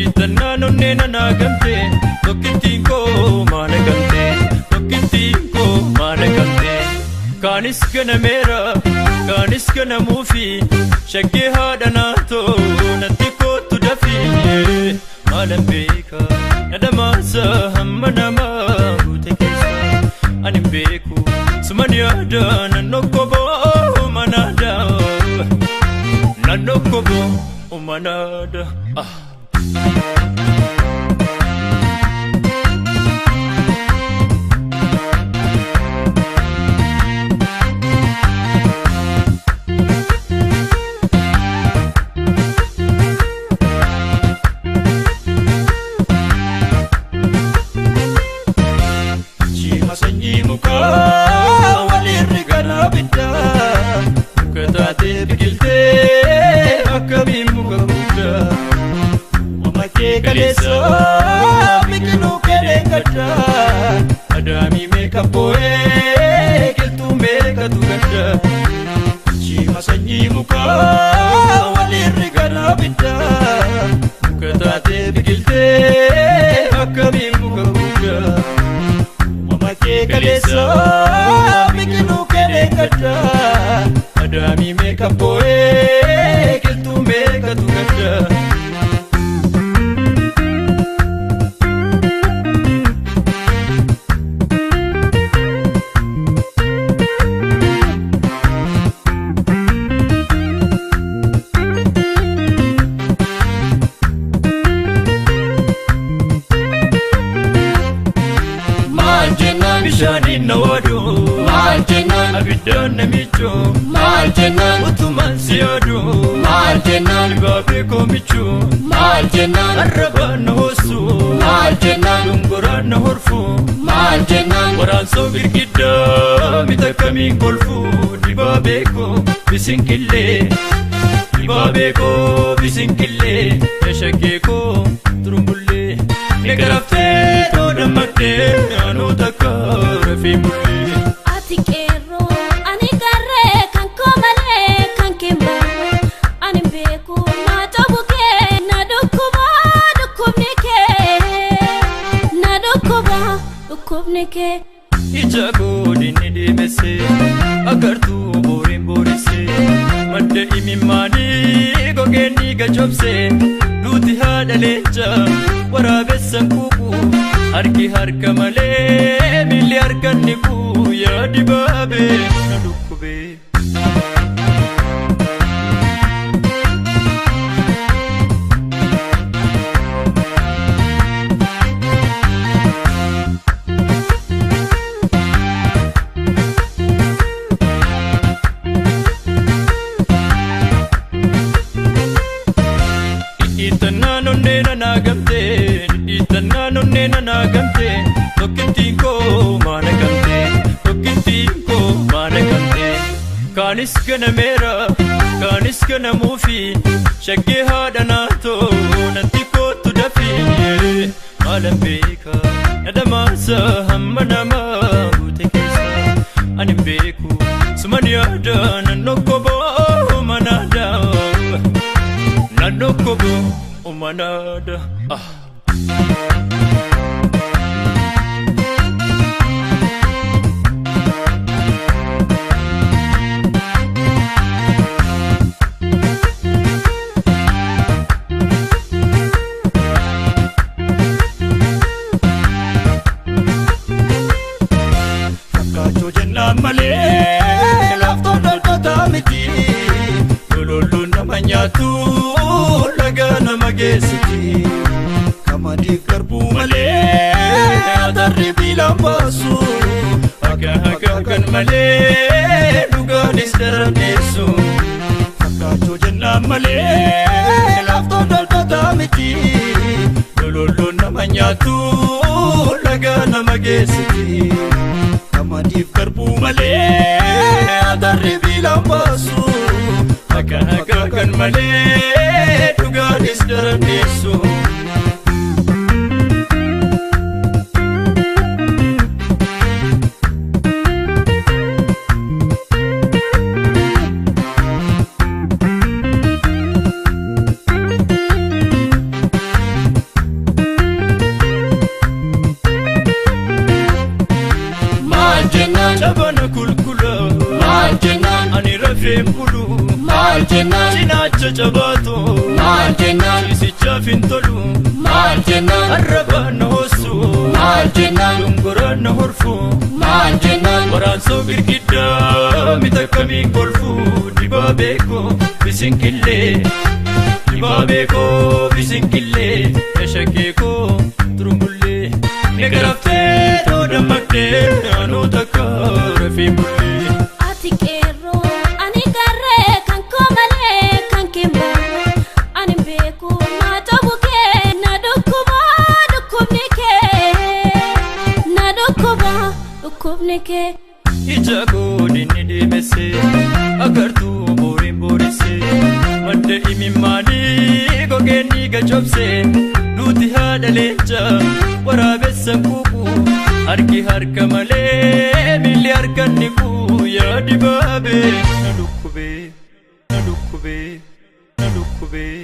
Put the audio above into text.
Itananonnena nagamte tokkittinko maanagamte kanis ganamera kanis ganamufi shakke haadanato natti kottu dafi maalan beeka nadamasa hamma nama guute keessa anin beeku suman yaada nannokkobo manada Chimasanyi muka walirri gana bidda mukatate biqilte akkabi muka gudda mamake kaleessa biqilu kedengada adami meka boe kiltu meka tugada Chimasanyi muka walirri gana bidda mukatate biqilte akkabi muka gudda Kaleessa biqilu kedengada adami meka boe kiltu meka tugada Shani nawadu Maljenan Abidan namicho Maljenan Utuman siyadu Maljenan Babe komichu Maljenan Arraban hosu Maljenan Lunguran horfu Maljenan Waran so birgidda mitakamin kolfu Dibabeko bisinkille Dibabeko bisinkille Yashakeko turumbulle Negarafte todamakte anu takara fi mulli Ati kero ani garre kan komale kan kimba ani beku na tabuke na dukubnike Ijago dinni dimese agartu borin borise madda imimani gogeni gajobse duti hada lecha warabessan kuku harki harka male milli harkan niku ya dibabe nadukube Itananonnena nagamte tokkittinko maanagamte kanis ganamera kanis ganamufi shakke haadanato natti kottu dafi maalan beeka nadamasa hamma nama guute keessa anin beeku suman yaada nannokkobo manada Fakkaachoo jennaan malee laftoon dhaltota miti lololluun nama nyaatu laga nama geessiti kamadiif garbuu malee atarri biilaan baasu haga kan malee dhugaanis darabneessu Fakkaachoo jennaan malee laftoon dhaltota miti lololluun nama nyaatu laga nama geessiti kamadiif garbuu malee Nyatarri biilaan baasu akkana kan malee dhugaanis darandeessu. Jabana kulkula maal jennaan ani rafeen bulu maal jennaan cinaacha jabaatu maal jennaan isicha fintolu maal jennaan arrabaan na hoosu maal jennaan dungoraan na horfu maal jennaan waraansoo girgiddaa miidhagamiin kolfu dibaabeekoo bisinqillee dibaabeekoo bisinqillee yashakkeekoo turumbullee negaraftee dammaqdee naannoo takka rafeen bullee. Ati qeerroo ani garree kan koo malee kan kimbaawoo ani beeku na ta'uu kee na dhukkuba dhukkubni kee na dhukkuba dhukkubni kee. Ija godinni deemessee agartuu booriin booressee madda imimmaanii gogeenni gajobsee duuti haadha leencaa waraabessan kuuquu harki harka malee miilli harkanni kuu yaa dibaabee na dhukkubee na dhukkubee na dhukkubee.